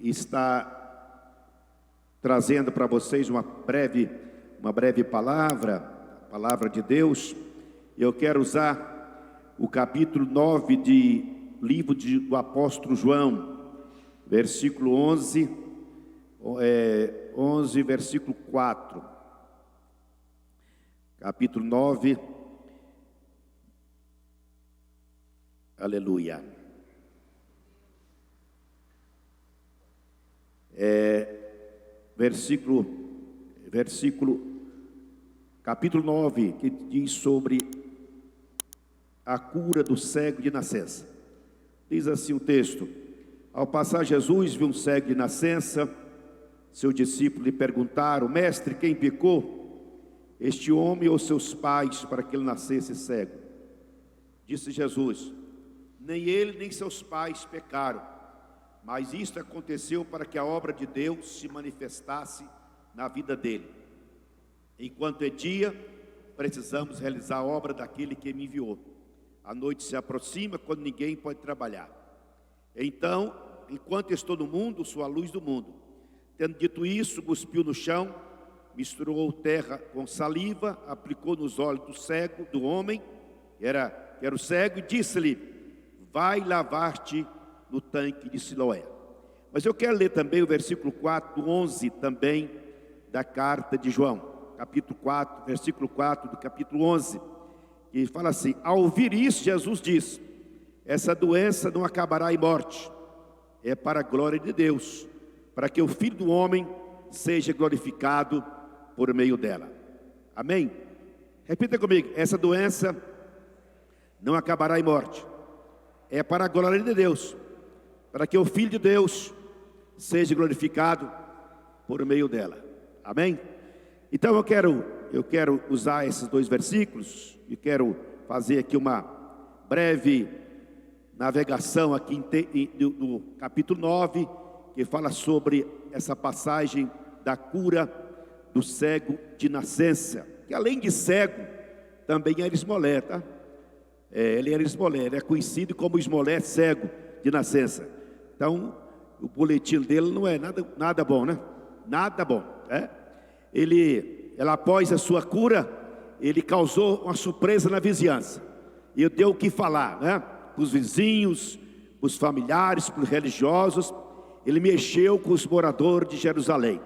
está trazendo para vocês uma breve palavra, a palavra de Deus. Eu quero usar o capítulo 9 de livro do apóstolo João, versículo 11, versículo 4. Capítulo 9, aleluia. Capítulo 9, que diz sobre a cura do cego de nascença. Diz assim o texto: ao passar Jesus viu um cego de nascença. Seus discípulos lhe perguntaram: mestre, quem pecou, este homem ou seus pais, para que ele nascesse cego? Disse Jesus: nem ele nem seus pais pecaram, mas isto aconteceu para que a obra de Deus se manifestasse na vida dele. Enquanto é dia, precisamos realizar a obra daquele que me enviou. A noite se aproxima, quando ninguém pode trabalhar. Então, enquanto estou no mundo, sou a luz do mundo. Tendo dito isso, cuspiu no chão, misturou terra com saliva, aplicou nos olhos do cego, do homem, que era o cego, e disse-lhe: vai lavar-te no tanque de Siloé. Mas eu quero ler também o versículo 4, do 11 também da carta de João, capítulo 4, versículo 4 do capítulo 11, que fala assim: ao ouvir isso, Jesus disse: essa doença não acabará em morte, é para a glória de Deus, para que o Filho do Homem seja glorificado por meio dela. Amém? Repita comigo: essa doença não acabará em morte, é para a glória de Deus, para que o Filho de Deus seja glorificado por meio dela. Amém? Então eu quero usar esses dois versículos e quero fazer aqui uma breve navegação aqui do capítulo 9, que fala sobre essa passagem da cura do cego de nascença, que além de cego, também era esmolé, tá? Ele era esmolé, ele é conhecido como esmolé cego de nascença. Então, o boletim dele não é nada bom, né? Nada bom, né? Ela, após a sua cura, ele causou uma surpresa na vizinhança. E deu o que falar, né? Para os vizinhos, para os familiares, para os religiosos. Ele mexeu com os moradores de Jerusalém.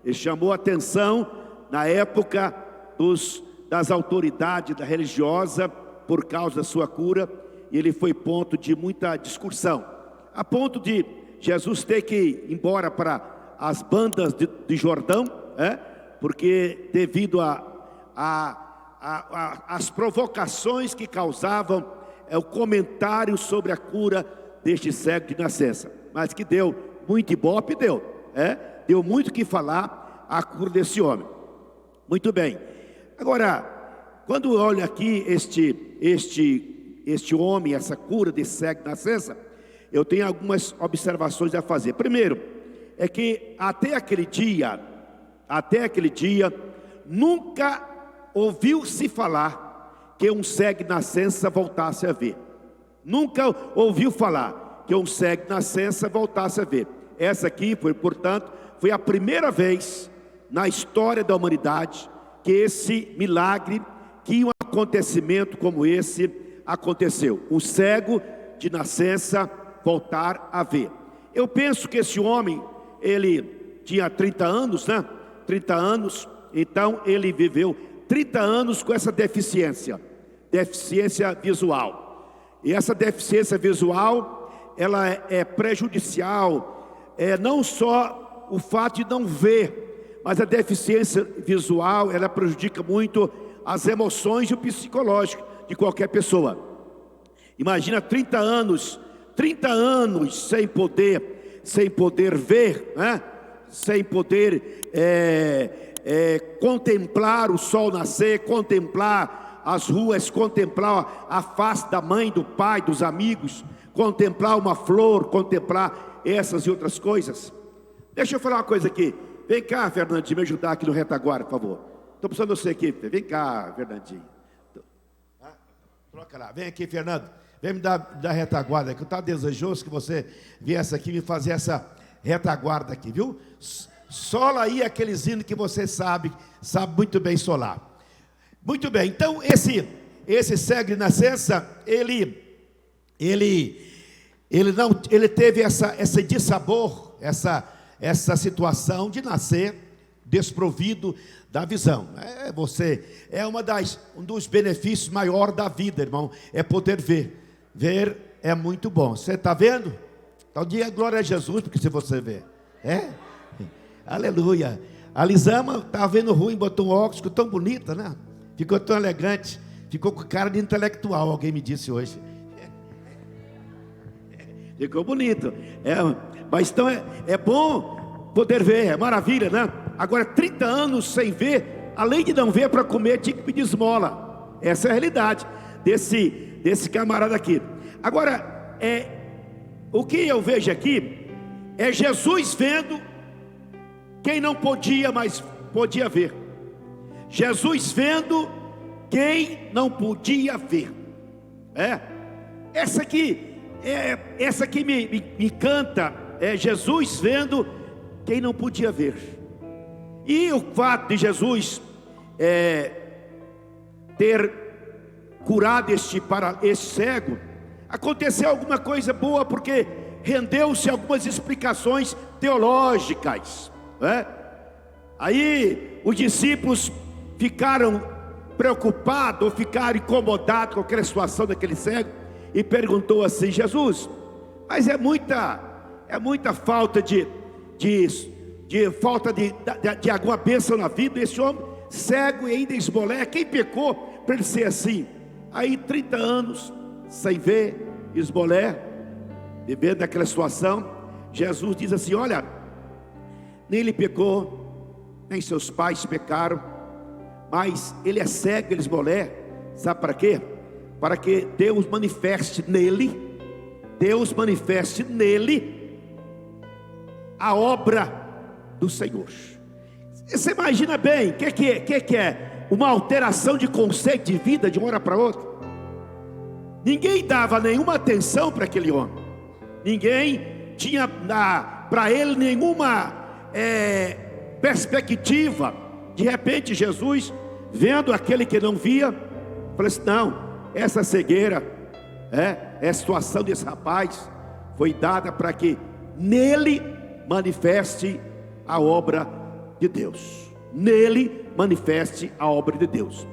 Ele chamou a atenção na época das autoridades da religiosa por causa da sua cura. E ele foi ponto de muita discussão, a ponto de Jesus ter que ir embora para as bandas de Jordão, porque devido às provocações que causavam o comentário sobre a cura deste cego de nascença. Mas que deu muito ibope, deu muito o que falar a cura desse homem. Muito bem. Agora, quando eu olho aqui este homem, essa cura desse cego de nascença, eu tenho algumas observações a fazer. Primeiro, é que até aquele dia, nunca ouviu-se falar que um cego de nascença voltasse a ver. Nunca ouviu falar que um cego de nascença voltasse a ver. Essa aqui portanto, foi a primeira vez na história da humanidade que esse milagre, que um acontecimento como esse aconteceu. O cego de nascença voltar a ver. Eu penso que esse homem, ele tinha 30 anos, né? 30 anos, então ele viveu 30 anos com essa deficiência visual. E essa deficiência visual, ela é prejudicial, não só o fato de não ver, mas a deficiência visual, ela prejudica muito as emoções e o psicológico de qualquer pessoa. Imagina 30 anos sem poder ver, né? Sem poder contemplar o sol nascer, contemplar as ruas, contemplar a face da mãe, do pai, dos amigos, contemplar uma flor, contemplar essas e outras coisas. Deixa eu falar uma coisa aqui. Vem cá, Fernandinho, me ajudar aqui no retaguarda, por favor. Estou precisando de você aqui. Vem cá, Fernandinho. Troca lá. Vem aqui, Fernando. Vem me dar retaguarda, que eu estava desejoso que você viesse aqui me fazer retaguarda aqui, viu? Sola aí aqueles hinos que você sabe muito bem solar. Muito bem, então esse cego de nascença, ele teve esse dissabor, essa situação de nascer desprovido da visão. Um dos benefícios maiores da vida, irmão, é poder ver. Ver é muito bom. Você está vendo? Então diga glória a Jesus, porque se você vê. Aleluia. A Lisama estava vendo ruim, botou um óculos, ficou tão bonita, né? Ficou tão elegante, ficou com cara de intelectual, alguém me disse hoje. Ficou bonito. Mas então é bom poder ver, é maravilha, né? Agora 30 anos sem ver, além de não ver para comer, tinha que pedir esmola. Essa é a realidade desse camarada aqui. Agora, o que eu vejo aqui é Jesus vendo quem não podia, mas podia ver. Jesus vendo quem não podia ver. Essa aqui me encanta. É Jesus vendo quem não podia ver. E o fato de Jesus ter curado este cego, aconteceu alguma coisa boa, porque rendeu-se algumas explicações teológicas. Aí os discípulos ficaram preocupados, ou ficaram incomodados com aquela situação daquele cego, e perguntou assim: Jesus, mas é muita falta de falta de alguma bênção na vida, esse homem cego e ainda esmoleque, quem pecou para ele ser assim? Aí 30 anos sem ver, esmoleque, vivendo aquela situação, Jesus diz assim: olha, nem ele pecou, nem seus pais pecaram, mas ele é cego, ele esmoleque, sabe para quê? Para que Deus manifeste nele a obra do Senhor. Você imagina bem, o que é? Uma alteração de conceito de vida de uma hora para outra. Ninguém dava nenhuma atenção para aquele homem, ninguém tinha para ele nenhuma perspectiva. De repente Jesus, vendo aquele que não via, falou assim: não, essa cegueira, a situação desse rapaz foi dada para que nele manifeste a obra de Deus. Nele manifeste a obra de Deus.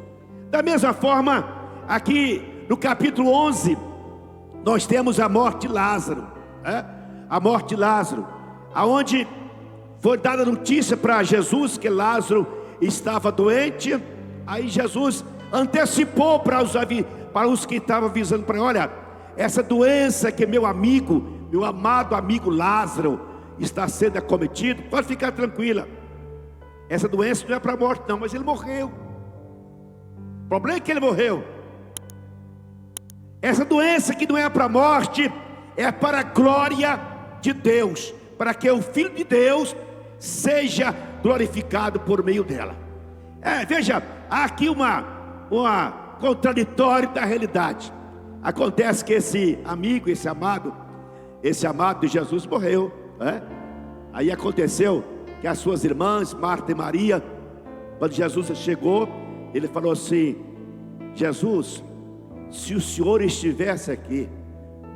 Da mesma forma, aqui no capítulo 11, nós temos a morte de Lázaro. A morte de Lázaro, aonde foi dada notícia para Jesus que Lázaro estava doente. Aí Jesus antecipou para os que estavam avisando para ele: olha, essa doença que meu amado amigo Lázaro está sendo acometido, pode ficar tranquila, essa doença não é para a morte não, mas ele morreu. O problema é que ele morreu. Essa doença que não é para a morte, é para a glória de Deus, para que o Filho de Deus seja glorificado por meio dela. Veja, há aqui uma contraditório da realidade. Acontece que esse amigo, esse amado de Jesus morreu. Aí aconteceu que as suas irmãs, Marta e Maria, quando Jesus chegou, ele falou assim: Jesus, se o Senhor estivesse aqui,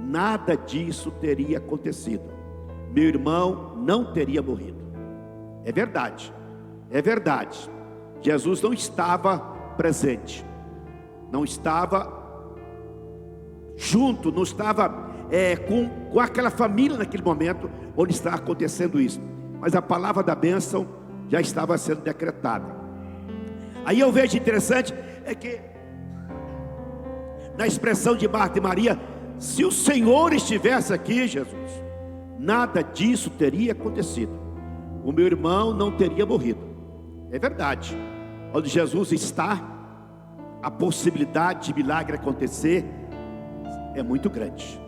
nada disso teria acontecido, meu irmão não teria morrido. É verdade. Jesus não estava presente, não estava junto, não estava com aquela família naquele momento onde está acontecendo isso, mas a palavra da bênção já estava sendo decretada. Aí eu vejo interessante que na expressão de Marta e Maria: se o Senhor estivesse aqui, Jesus, nada disso teria acontecido, o meu irmão não teria morrido. É verdade, onde Jesus está, a possibilidade de milagre acontecer é muito grande.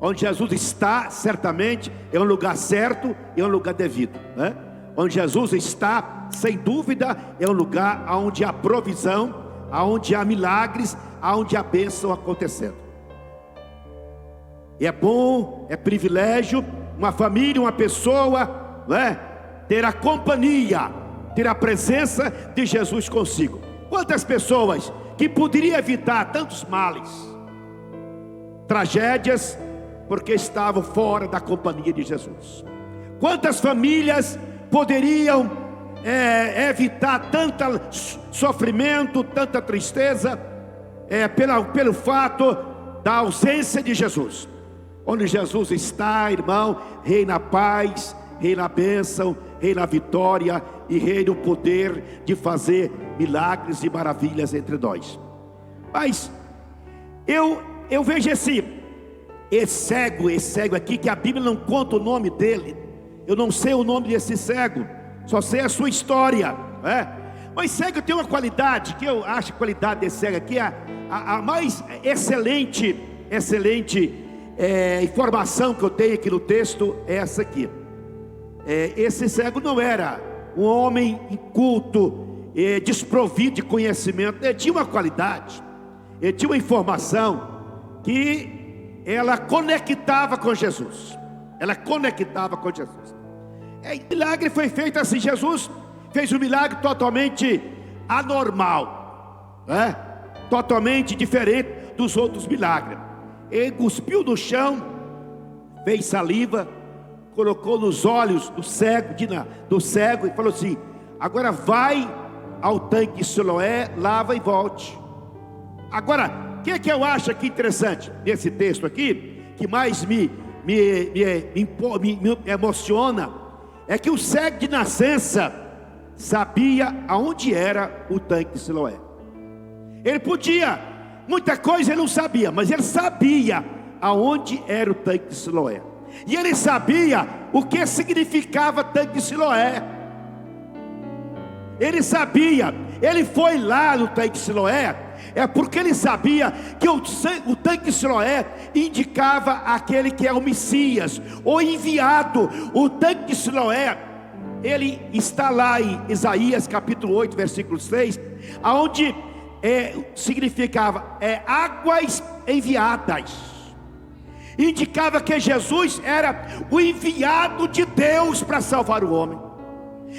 Onde Jesus está, certamente é um lugar certo, é um lugar devido, Onde Jesus está, sem dúvida, é um lugar onde há provisão, onde há milagres, onde há bênção acontecendo. É bom, é privilégio uma família, uma pessoa, né, ter a companhia, ter a presença de Jesus consigo. Quantas pessoas que poderiam evitar tantos males, tragédias, porque estavam fora da companhia de Jesus? Quantas famílias poderiam evitar tanto sofrimento, tanta tristeza, pelo fato da ausência de Jesus? Onde Jesus está, irmão, reina a paz, reina a bênção, reina a vitória e reina o poder de fazer milagres e maravilhas entre nós. Mas eu vejo esse cego aqui, que a Bíblia não conta o nome dele. Eu não sei o nome desse cego, só sei a sua história, Mas cego tem uma qualidade, que eu acho a qualidade desse cego aqui a mais excelente informação que eu tenho aqui no texto é essa aqui. Esse cego não era um homem inculto, desprovido de conhecimento. Ele tinha uma qualidade, ele tinha uma informação que ela conectava com Jesus. O milagre foi feito assim. Jesus fez um milagre totalmente anormal, totalmente diferente dos outros milagres. Ele cuspiu no chão, fez saliva, colocou nos olhos do cego e falou assim: agora vai ao tanque de Siloé, lava e volte. Agora, o que eu acho aqui interessante nesse texto aqui, que mais me emociona, é que o cego de nascença sabia aonde era o tanque de Siloé. Ele podia, muita coisa ele não sabia, mas ele sabia aonde era o tanque de Siloé. E ele sabia o que significava tanque de Siloé. Ele sabia, ele foi lá no tanque de Siloé, porque ele sabia que o tanque de Siloé indicava aquele que é o Messias, o enviado. O tanque de Siloé, ele está lá em Isaías capítulo 8, versículo 6, aonde significava águas enviadas. Indicava que Jesus era o enviado de Deus para salvar o homem.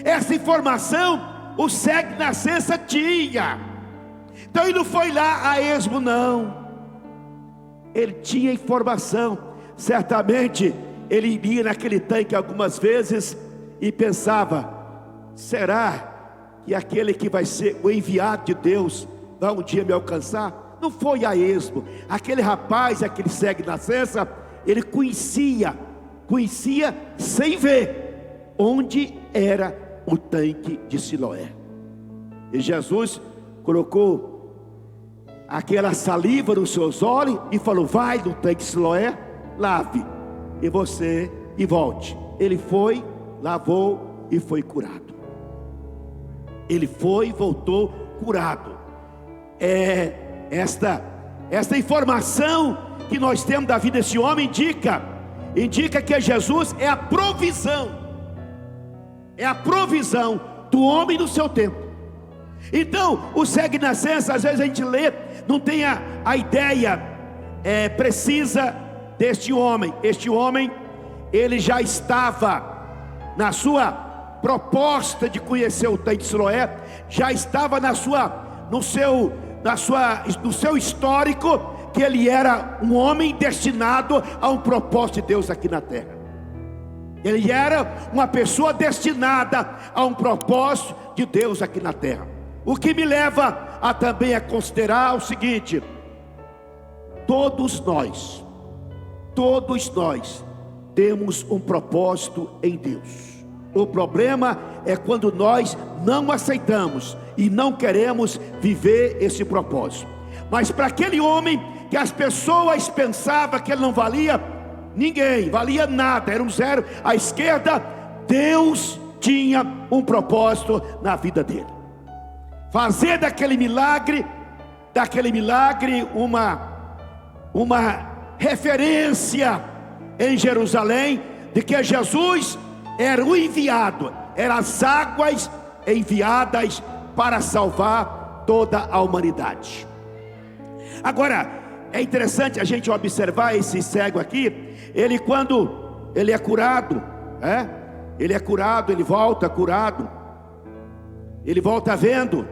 Essa informação o cego de nascença tinha. Então ele não foi lá a esmo, não. Ele tinha informação. Certamente ele iria naquele tanque algumas vezes e pensava: será que aquele que vai ser o enviado de Deus vai um dia me alcançar? Não foi a esmo. Aquele rapaz, aquele cego de nascença, ele conhecia sem ver onde era o tanque de Siloé. E Jesus colocou aquela saliva nos seus olhos e falou: vai no tanque de Siloé, lave e volte. Ele foi, lavou e foi curado. Ele foi e voltou curado. Esta informação que nós temos da vida desse homem indica que Jesus é a provisão. É a provisão do homem no seu tempo. Então, o cego de nascença, às vezes a gente lê, não tem a ideia precisa deste homem. Este homem, ele já estava na sua proposta de conhecer o tanque de Siloé, já estava no seu histórico, que ele era um homem destinado a um propósito de Deus aqui na terra. Ele era uma pessoa destinada a um propósito de Deus aqui na terra. O que me leva a também a considerar o seguinte: todos nós temos um propósito em Deus. O problema é quando nós não aceitamos e não queremos viver esse propósito. Mas para aquele homem que as pessoas pensavam que ele não valia ninguém, valia nada, era um zero à esquerda, Deus tinha um propósito na vida dele. Fazer daquele milagre uma referência em Jerusalém de que Jesus era o enviado, eram as águas enviadas para salvar toda a humanidade. Agora, é interessante a gente observar esse cego aqui. Ele, quando ele é curado, ele é curado, ele volta curado, ele volta vendo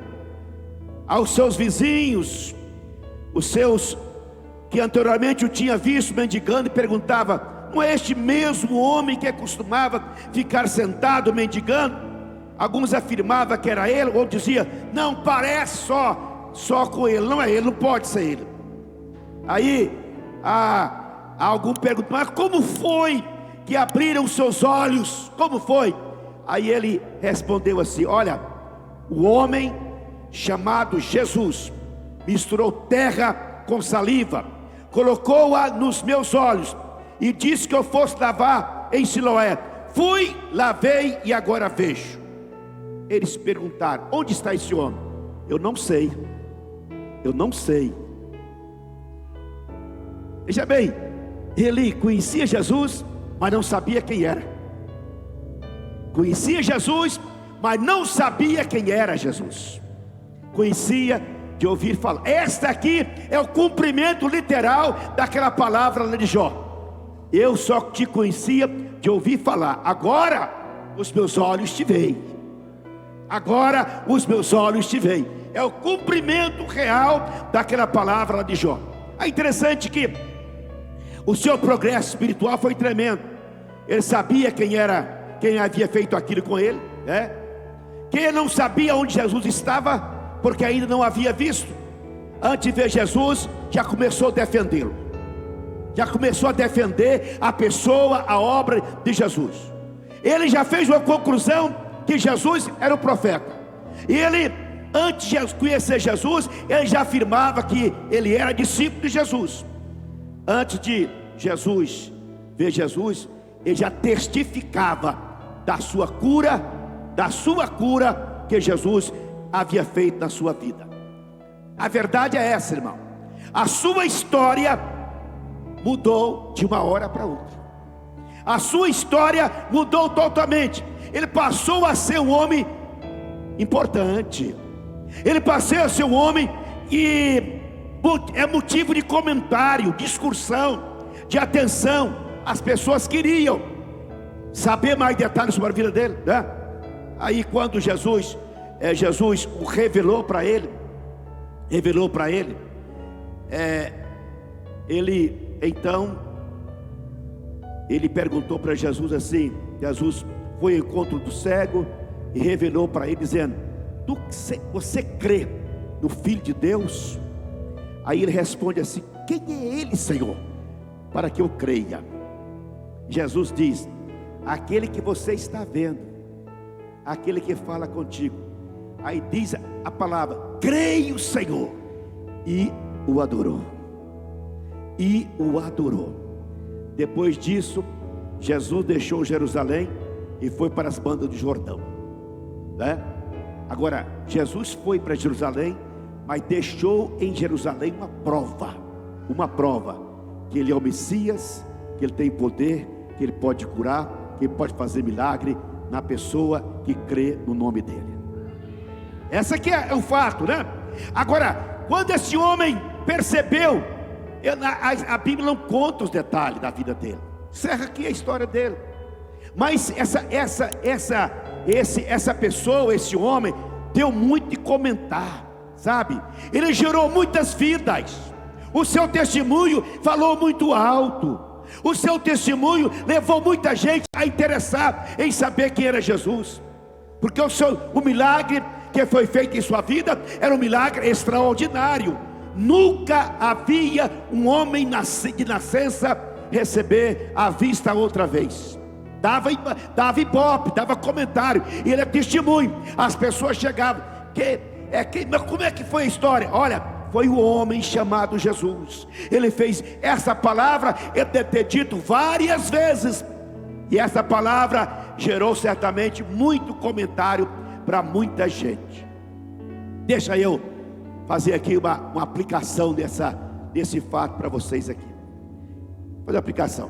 aos seus vizinhos, os seus que anteriormente o tinha visto mendigando, e perguntava: não é este mesmo homem que costumava ficar sentado mendigando? Alguns afirmavam que era ele, outros diziam: não, parece só com ele, não é ele, não pode ser ele. Aí algum perguntou: mas como foi que abriram seus olhos? Como foi? Aí ele respondeu assim: olha, o homem chamado Jesus misturou terra com saliva, colocou-a nos meus olhos e disse que eu fosse lavar em Siloé. Fui, lavei e agora vejo. Eles perguntaram: onde está esse homem? Eu não sei. Veja bem, ele conhecia Jesus, mas não sabia quem era. Conhecia Jesus, mas não sabia quem era Jesus. Conhecia de ouvir falar. Esta aqui é o cumprimento literal daquela palavra lá de Jó: eu só te conhecia de ouvir falar, agora os meus olhos te veem. Agora os meus olhos te veem. É o cumprimento real daquela palavra lá de Jó. É interessante que o seu progresso espiritual foi tremendo. Ele sabia quem era, quem havia feito aquilo com ele, Quem não sabia onde Jesus estava, porque ainda não havia visto, antes de ver Jesus, já começou a defendê-lo, já começou a defender a pessoa, a obra de Jesus. Ele já fez uma conclusão que Jesus era o profeta. E ele, antes de conhecer Jesus, ele já afirmava que ele era discípulo de Jesus. Antes de Jesus ver Jesus, ele já testificava da sua cura que Jesus havia feito na sua vida. A verdade é essa, irmão: a sua história mudou de uma hora para outra. A sua história mudou totalmente. Ele passou a ser um homem importante. Ele passou a ser um homem que é motivo de comentário, de discussão, de atenção. As pessoas queriam saber mais detalhes sobre a vida dele, Aí quando Jesus o revelou para ele, ele perguntou para Jesus assim. Jesus foi ao encontro do cego e revelou para ele, dizendo: você crê no Filho de Deus? Aí ele responde assim: quem é ele, Senhor, para que eu creia? Jesus diz: aquele que você está vendo, aquele que fala contigo. Aí diz a palavra: creio, Senhor, e o adorou. Depois disso, Jesus deixou Jerusalém e foi para as bandas do Jordão, Agora, Jesus foi para Jerusalém, mas deixou em Jerusalém uma prova, que ele é o Messias, que ele tem poder, que ele pode curar, que ele pode fazer milagre na pessoa que crê no nome dele. Essa aqui é o fato, Agora, quando esse homem percebeu, a Bíblia não conta os detalhes da vida dele, encerra aqui a história dele. Mas essa pessoa, esse homem, deu muito de comentar, sabe? Ele gerou muitas vidas. O seu testemunho falou muito alto. O seu testemunho levou muita gente a interessar em saber quem era Jesus. Porque o milagre que foi feito em sua vida era um milagre extraordinário. Nunca havia um homem de nascença receber a vista outra vez. Dava ibope, dava comentário, e ele é testemunho. As pessoas chegavam: mas como é que foi a história? Olha, foi o homem chamado Jesus. Ele fez essa palavra, ele deve ter dito várias vezes, e essa palavra gerou certamente muito comentário para muita gente. Deixa eu fazer aqui uma aplicação desse fato para vocês aqui. Fazer uma aplicação,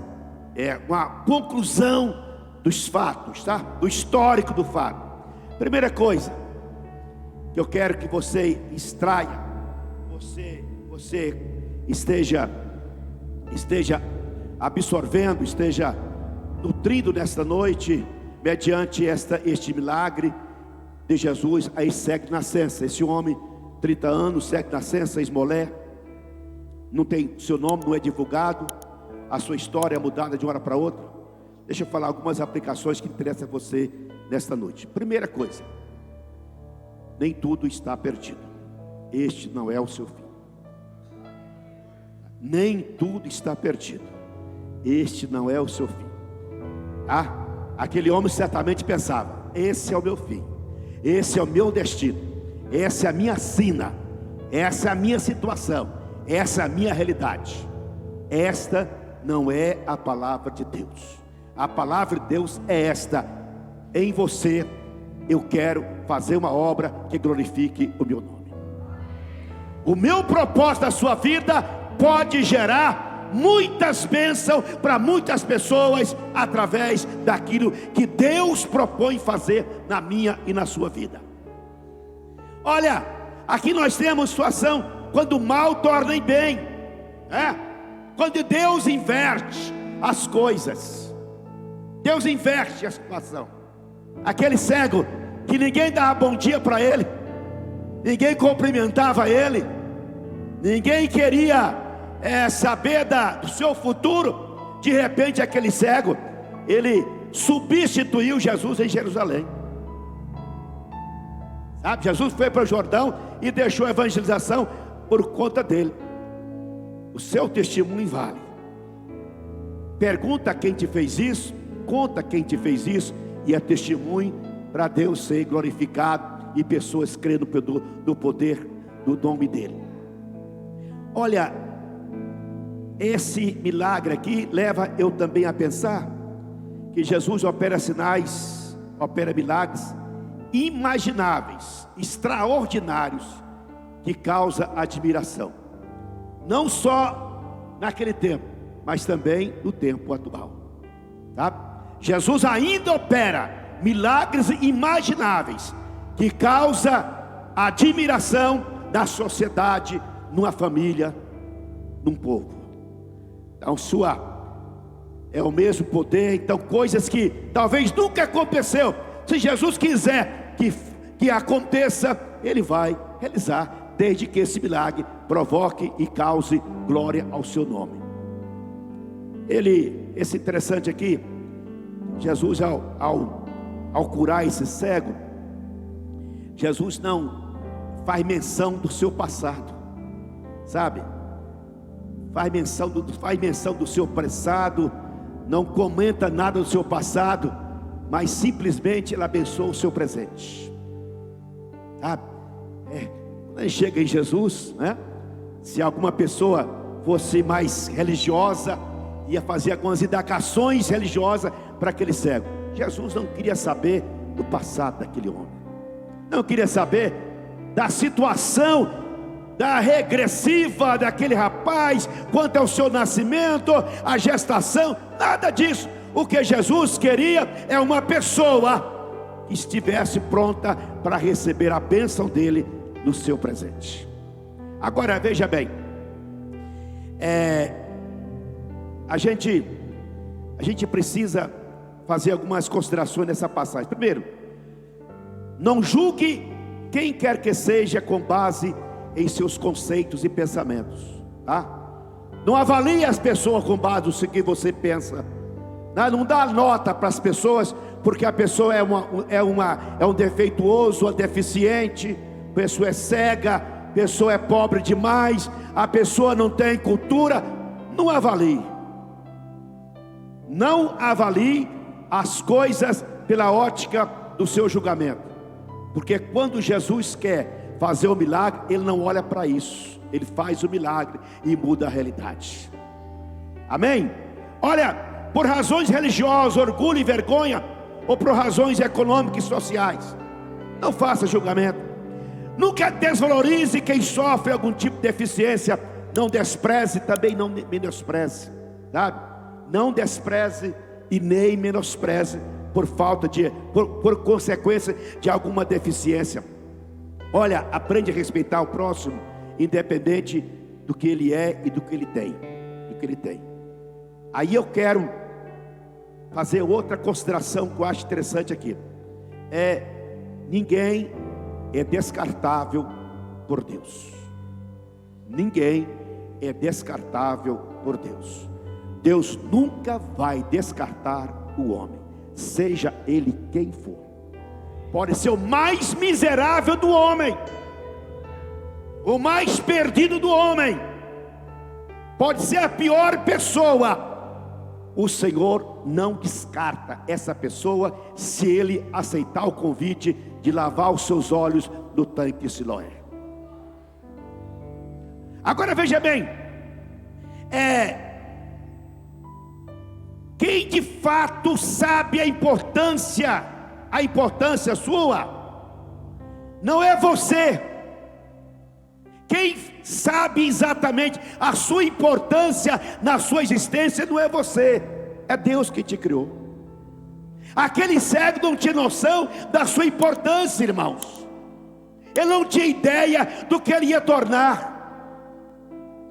uma conclusão dos fatos, do histórico do fato. Primeira coisa que eu quero que você extraia, você esteja absorvendo, esteja nutrido nesta noite, mediante este milagre de Jesus, a esse cego de nascença. Esse homem, 30 anos, cego de nascença, esmolé, não tem, seu nome não é divulgado, a sua história é mudada de uma hora para outra. Deixa eu falar algumas aplicações que interessam a você nesta noite. Primeira coisa, nem tudo está perdido. Este não é o seu fim. Nem tudo está perdido. Este não é o seu fim. Aquele homem certamente pensava: esse é o meu fim, esse é o meu destino, essa é a minha sina, essa é a minha situação, essa é a minha realidade. Esta não é a palavra de Deus. A palavra de Deus é esta: em você eu quero fazer uma obra que glorifique o meu nome. O meu propósito da sua vida pode gerar muitas bênçãos para muitas pessoas, através daquilo que Deus propõe fazer na minha e na sua vida. Olha, aqui nós temos situação quando o mal torna em bem, quando Deus inverte as coisas. Deus inverte a situação. Aquele cego que ninguém dava bom dia para ele, ninguém cumprimentava ele, ninguém queria saber do seu futuro. De repente aquele cego, ele substituiu Jesus em Jerusalém. Sabe, Jesus foi para o Jordão e deixou a evangelização por conta dele. O seu testemunho vale. Pergunta quem te fez isso, conta quem te fez isso, e é testemunho para Deus ser glorificado e pessoas crendo no poder do nome dele. Olha, esse milagre aqui leva eu também a pensar que Jesus opera sinais, opera milagres imagináveis, extraordinários, que causa admiração, não só naquele tempo, mas também no tempo atual, tá? Jesus ainda opera milagres imagináveis que causa admiração da sociedade, numa família, num povo. Então é o mesmo poder. Então coisas que talvez nunca aconteceu, se Jesus quiser que aconteça, Ele vai realizar, desde que esse milagre provoque e cause glória ao seu nome. Esse interessante aqui, Jesus ao curar esse cego, Jesus não faz menção do seu passado, sabe? Faz menção do seu passado, não comenta nada do seu passado, mas simplesmente Ele abençoa o seu presente, sabe? Quando a gente chega em Jesus, se alguma pessoa fosse mais religiosa, ia fazer algumas indagações religiosas para aquele cego. Jesus não queria saber do passado daquele homem, não queria saber da situação da regressiva daquele rapaz, quanto ao seu nascimento, a gestação, nada disso. O que Jesus queria é uma pessoa que estivesse pronta para receber a bênção dele no seu presente. Agora veja bem, a gente precisa fazer algumas considerações nessa passagem. Primeiro, não julgue quem quer que seja com base em seus conceitos e pensamentos, tá? Não avalie as pessoas com base no que você pensa. Não dá nota para as pessoas porque a pessoa é um defeituoso, uma deficiente, a pessoa é cega, a pessoa é pobre demais, a pessoa não tem cultura. Não avalie. Não avalie as coisas pela ótica do seu julgamento, porque quando Jesus quer fazer o milagre, Ele não olha para isso, Ele faz o milagre e muda a realidade. Amém? Olha, por razões religiosas, orgulho e vergonha, ou por razões econômicas e sociais, não faça julgamento. Nunca desvalorize quem sofre algum tipo de deficiência. Não despreze, também não menospreze, sabe? Não despreze e nem menospreze por consequência de alguma deficiência. Olha, aprende a respeitar o próximo, independente do que ele é e do que ele tem. Aí eu quero fazer outra consideração que eu acho interessante aqui. Ninguém é descartável por Deus. Ninguém é descartável por Deus. Deus nunca vai descartar o homem, seja ele quem for. Pode ser o mais miserável do homem, o mais perdido do homem, pode ser a pior pessoa. O Senhor não descarta essa pessoa, se ele aceitar o convite de lavar os seus olhos no tanque de Siloé. Agora veja bem, quem de fato sabe a importância sua, não é você. Quem sabe exatamente a sua importância na sua existência não é você, é Deus que te criou. Aquele cego não tinha noção da sua importância, irmãos. Ele não tinha ideia do que ele ia tornar.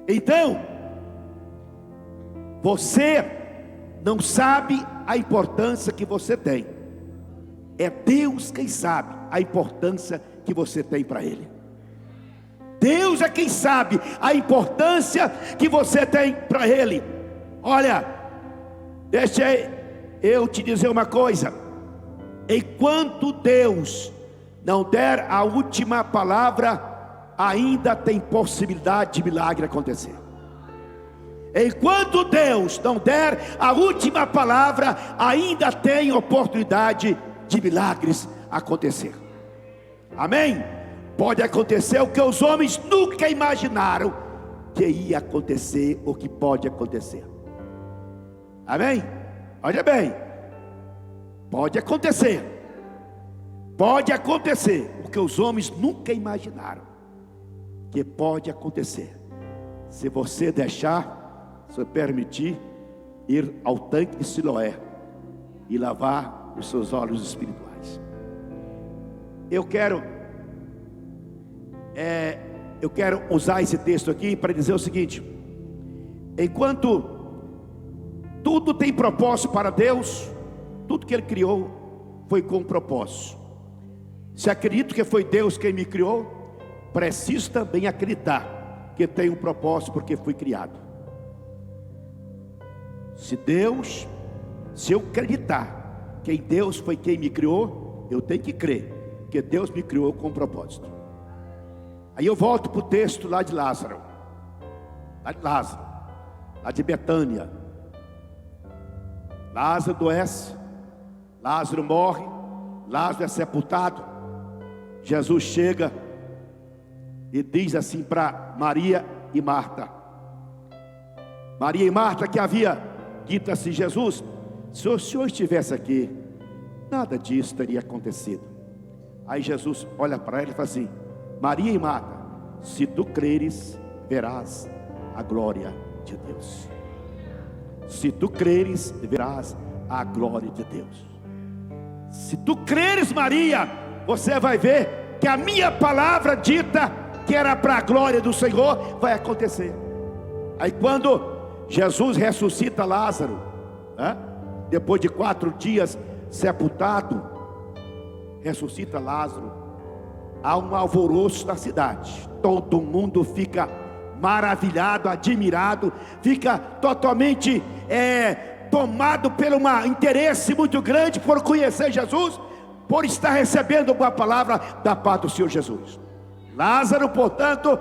Então, você não sabe a importância que você tem. É Deus quem sabe a importância que você tem para Ele. Deus é quem sabe a importância que você tem para Ele. Olha, deixa eu te dizer uma coisa. Enquanto Deus não der a última palavra, ainda tem possibilidade de milagre acontecer. Enquanto Deus não der a última palavra, ainda tem oportunidade de milagres acontecer. Amém? Pode acontecer o que os homens nunca imaginaram que ia acontecer, ou que pode acontecer. Amém? Olha bem, pode acontecer o que os homens nunca imaginaram que pode acontecer, se você deixar, se permitir ir ao tanque de Siloé e lavar os seus olhos espirituais. Eu quero usar esse texto aqui para dizer o seguinte: enquanto tudo tem propósito para Deus, tudo que Ele criou foi com propósito. Se acredito que foi Deus quem me criou, preciso também acreditar que tem um propósito porque fui criado. Se eu acreditar que em Deus foi quem me criou, eu tenho que crer que Deus me criou com um propósito. Aí eu volto para o texto lá de Lázaro, lá de Betânia. Lázaro adoece, Lázaro morre, Lázaro é sepultado. Jesus chega e diz assim para Maria e Marta. Maria e Marta, que havia dito assim: Jesus, se o Senhor estivesse aqui, nada disso teria acontecido. Aí Jesus olha para ela e fala assim: Maria e Marta, se tu creres, verás a glória de Deus. Se tu creres, verás a glória de Deus. Se tu creres, Maria, você vai ver que a minha palavra dita, que era para a glória do Senhor, vai acontecer. Aí quando Jesus ressuscita Lázaro, depois de 4 dias sepultado, ressuscita Lázaro, há um alvoroço na cidade. Todo mundo fica maravilhado, admirado, fica totalmente tomado por um interesse muito grande por conhecer Jesus, por estar recebendo uma palavra da parte do Senhor Jesus. Lázaro, portanto,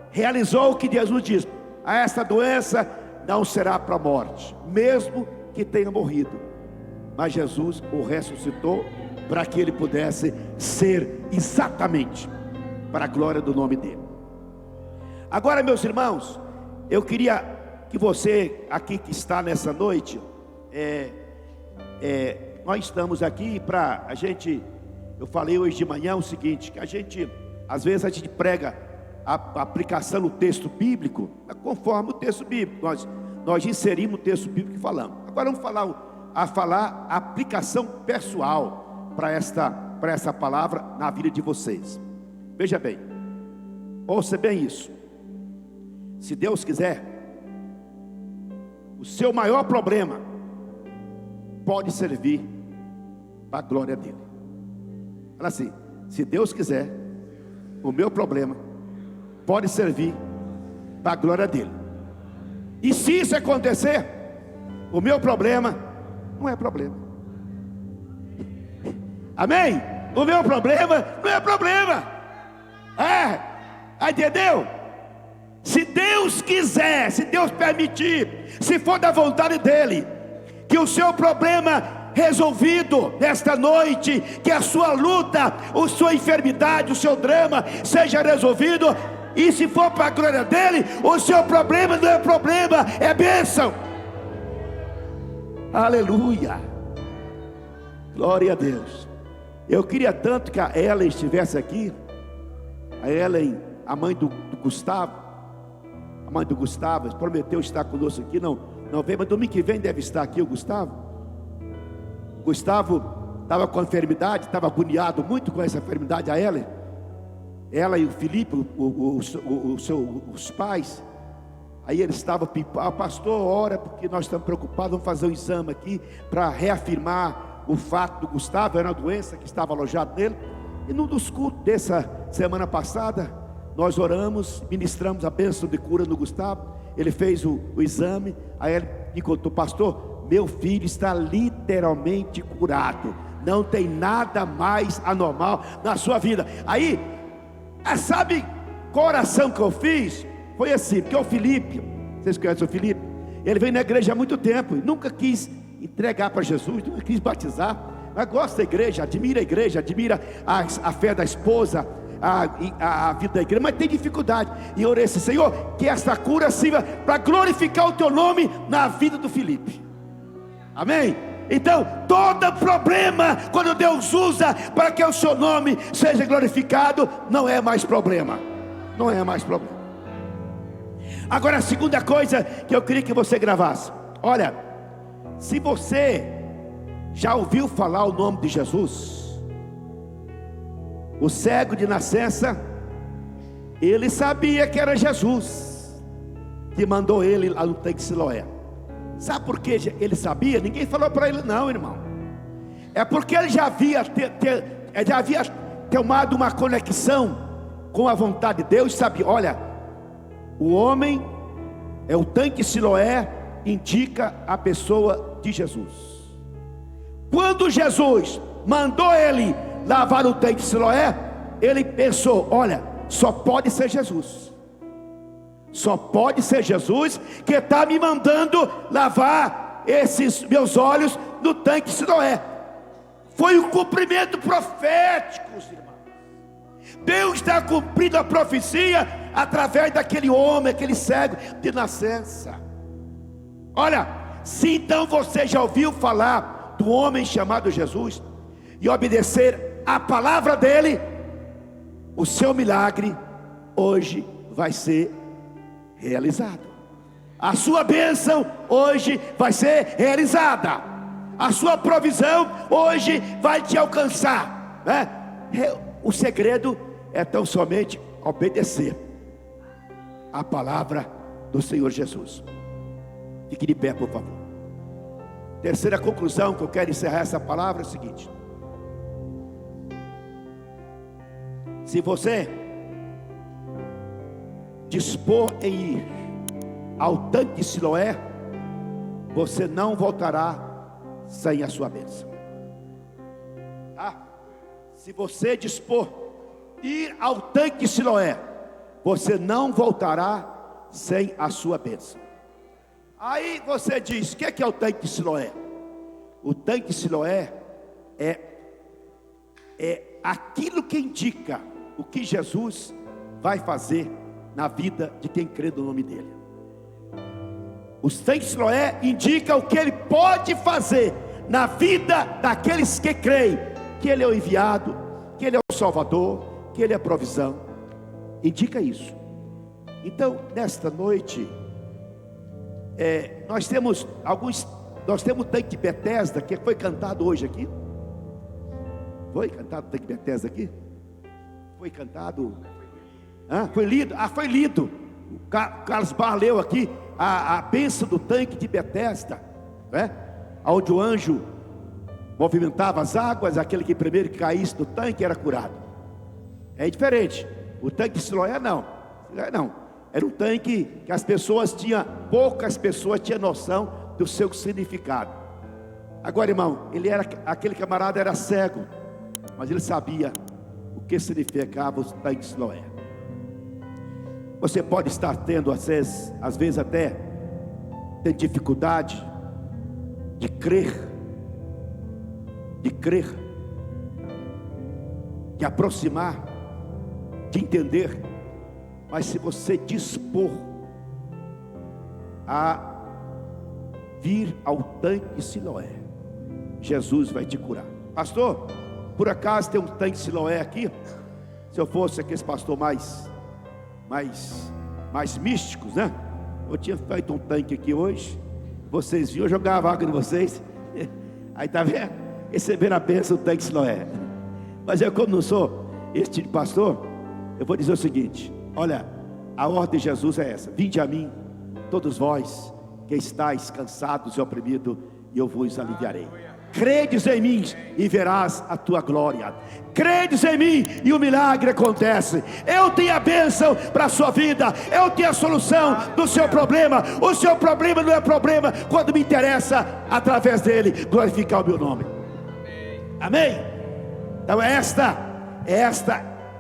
realizou o que Jesus diz: a esta doença não será para a morte, mesmo que tenha morrido. Mas Jesus o ressuscitou para que ele pudesse ser exatamente para a glória do nome dele. Agora, meus irmãos, eu queria que você aqui que está nessa noite, nós estamos aqui para a gente, eu falei hoje de manhã o seguinte, que às vezes a gente prega a aplicação no texto bíblico, conforme o texto bíblico, nós inserimos o texto bíblico e falamos. Agora vamos falar a aplicação pessoal para essa palavra na vida de vocês. Veja bem, ouça bem isso. Se Deus quiser, o seu maior problema pode servir para a glória dele. Fala assim: se Deus quiser, o meu problema pode servir para a glória dele. E se isso acontecer, o meu problema não é problema. Amém? O meu problema não é problema. Entendeu? Se Deus quiser, se Deus permitir, se for da vontade dele, que o seu problema resolvido nesta noite, que a sua luta, a sua enfermidade, o seu drama seja resolvido, e se for para a glória dele, o seu problema não é problema, é bênção. Aleluia, glória a Deus. Eu queria tanto que a Ellen estivesse aqui. A Ellen, a mãe do Gustavo, a mãe do Gustavo prometeu estar conosco aqui, não veio, mas domingo que vem deve estar aqui o Gustavo. O Gustavo estava com a enfermidade, estava agoniado muito com essa enfermidade. A Ellen, ela e o Felipe, os pais, aí eles estavam: pastor, ora, porque nós estamos preocupados, vamos fazer um exame aqui para reafirmar o fato do Gustavo, era uma doença que estava alojada nele. E num dos cultos dessa semana passada, nós oramos, ministramos a bênção de cura no Gustavo. Ele fez o exame, aí ele me contou: pastor, meu filho está literalmente curado, não tem nada mais anormal na sua vida. Aí, sabe qual oração que eu fiz? Foi assim, porque o Felipe, vocês conhecem o Felipe? Ele veio na igreja há muito tempo e nunca quis entregar para Jesus, nunca quis batizar, mas gosta da igreja, admira a fé da esposa, a vida da igreja, mas tem dificuldade. E eu orei assim: Senhor, que esta cura sirva para glorificar o teu nome na vida do Felipe. Amém? Então, todo problema, quando Deus usa para que o seu nome seja glorificado, não é mais problema. Não é mais problema. Agora, a segunda coisa que eu queria que você gravasse: olha, se você já ouviu falar o nome de Jesus, o cego de nascença, ele sabia que era Jesus que mandou ele lá no tanque de Siloé. Sabe por que ele sabia? Ninguém falou para ele não, irmão. É porque ele já havia tomado uma conexão com a vontade de Deus. Sabia, olha, o homem é o tanque de Siloé, indica a pessoa de Jesus. Quando Jesus mandou ele lavar o tanque de Siloé, ele pensou: olha, só pode ser Jesus. Só pode ser Jesus que está me mandando lavar esses meus olhos no tanque de Siloé. Foi um cumprimento profético, irmãos. Deus está cumprindo a profecia através daquele homem, aquele cego de nascença. Olha, se então você já ouviu falar do homem chamado Jesus e obedecer a palavra dele, o seu milagre hoje vai ser realizado. A sua bênção hoje vai ser realizada. A sua provisão hoje vai te alcançar, né? O segredo é tão somente obedecer a palavra do Senhor Jesus. Fique de pé, por favor. Terceira conclusão que eu quero encerrar essa palavra é o seguinte: se você dispor em ir ao tanque de Siloé, você não voltará sem a sua bênção. Se você dispor ir ao tanque de Siloé, você não voltará sem a sua bênção. Aí você diz: o que é o tanque de Siloé? O tanque de Siloé é aquilo que indica o que Jesus vai fazer na vida de quem crê no nome dele. Os tanques de Siloé indicam o que ele pode fazer na vida daqueles que creem que ele é o enviado, que ele é o Salvador, que ele é a provisão. Indica isso. Então, nesta noite, nós temos o tanque de Betesda, que foi cantado hoje aqui. Foi cantado o tanque de Betesda aqui? Foi cantado? Foi lido? Foi lido. O Carlos Barra leu aqui a bênção do tanque de Betesda, né? Onde o anjo movimentava as águas, aquele que primeiro caísse do tanque era curado. É diferente. O tanque de Siloé não. Era um tanque que poucas pessoas tinham noção do seu significado. Agora, irmão, aquele camarada era cego, mas ele sabia o que significava o tanque de Siloé. Você pode estar tendo, às vezes até tem dificuldade de crer, de aproximar, de entender, mas se você dispor a vir ao tanque de Siloé, Jesus vai te curar. Pastor, por acaso tem um tanque de Siloé aqui? Se eu fosse aqueles pastor mais místicos, né? Eu tinha feito um tanque aqui hoje. Vocês viram, eu jogava água em vocês. Aí tá vendo? Receberam a bênção do tanque de Siloé. Mas eu, como não sou esse tipo de pastor, eu vou dizer o seguinte: olha, a ordem de Jesus é essa: vinde a mim, todos vós que estáis cansados e oprimidos, e eu vos aliviarei. Credes em mim e verás a tua glória. Credes em mim e o milagre acontece. Eu tenho a bênção para a sua vida. Eu tenho a solução do seu problema. O seu problema não é problema quando me interessa, através dele, glorificar o meu nome. Amém? Então esta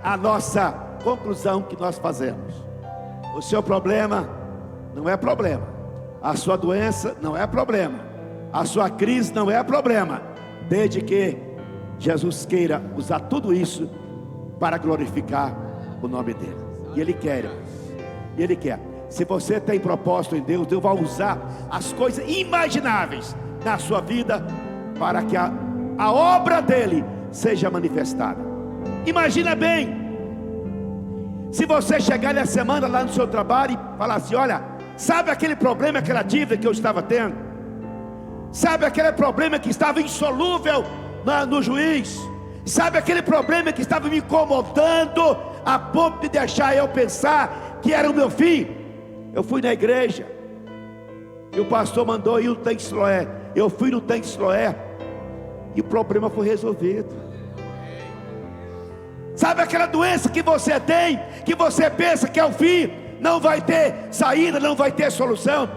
a nossa conclusão que nós fazemos. O seu problema não é problema. A sua doença não é problema. A sua crise não é problema, desde que Jesus queira usar tudo isso para glorificar o nome dele. E Ele quer, e Ele quer. Se você tem propósito em Deus, Deus vai usar as coisas imagináveis na sua vida para que a obra dele seja manifestada. Imagina bem, se você chegar na semana lá no seu trabalho e falar assim: olha, sabe aquele problema, aquela dívida que eu estava tendo? Sabe aquele problema que estava insolúvel no juiz? Sabe aquele problema que estava me incomodando a ponto de deixar eu pensar que era o meu fim? Eu fui na igreja e o pastor mandou ir no tanque de Siloé. Eu fui no tanque de Siloé e o problema foi resolvido. Sabe aquela doença que você tem, que você pensa que é o fim, não vai ter saída, não vai ter solução?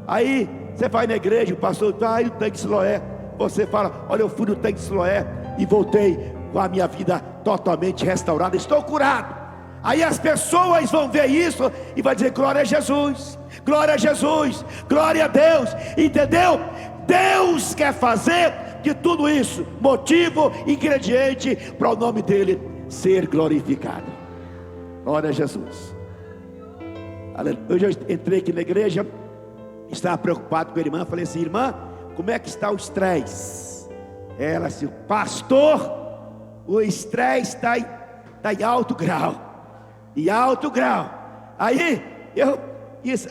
Aí você vai na igreja, o pastor está aí no tanque de Siloé. Você fala: olha, eu fui no tanque de Siloé e voltei com a minha vida totalmente restaurada, estou curado. Aí as pessoas vão ver isso e vão dizer: glória a Jesus, glória a Jesus, glória a Deus. Entendeu? Deus quer fazer de tudo isso motivo, ingrediente para o nome dele ser glorificado. Glória a Jesus. Eu já entrei aqui na igreja, estava preocupado com a irmã. Falei assim: irmã, como é que está o estresse? Ela assim: pastor, o estresse está em alto grau. Em alto grau. Aí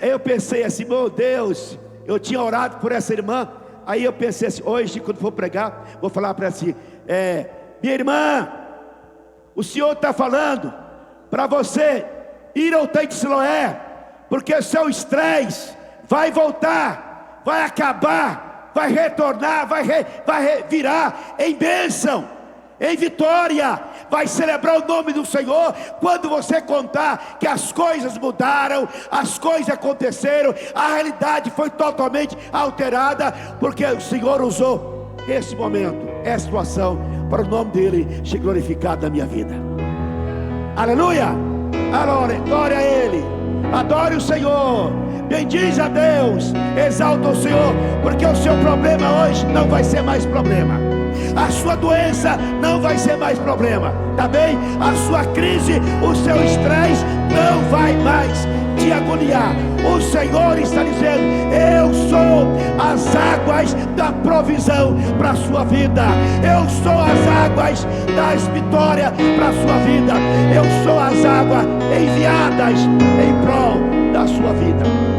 eu pensei assim: meu Deus, eu tinha orado por essa irmã. Aí eu pensei assim: hoje, quando for pregar, vou falar para ela assim: minha irmã, o Senhor está falando para você ir ao tanque de Siloé, porque o seu estresse vai voltar, vai acabar, vai retornar, vai virar em bênção, em vitória. Vai celebrar o nome do Senhor quando você contar que as coisas mudaram, as coisas aconteceram, a realidade foi totalmente alterada, porque o Senhor usou esse momento, essa situação, para o nome dele ser glorificado na minha vida. Aleluia, glória a ele, adore o Senhor, bendize a Deus, exalta o Senhor, porque o seu problema hoje não vai ser mais problema, a sua doença não vai ser mais problema, tá bem? A sua crise, o seu estresse não vai mais te agoniar. O Senhor está dizendo: eu sou as águas da provisão para a sua vida, eu sou as águas da vitória para a sua vida, eu sou as águas enviadas em prol da sua vida.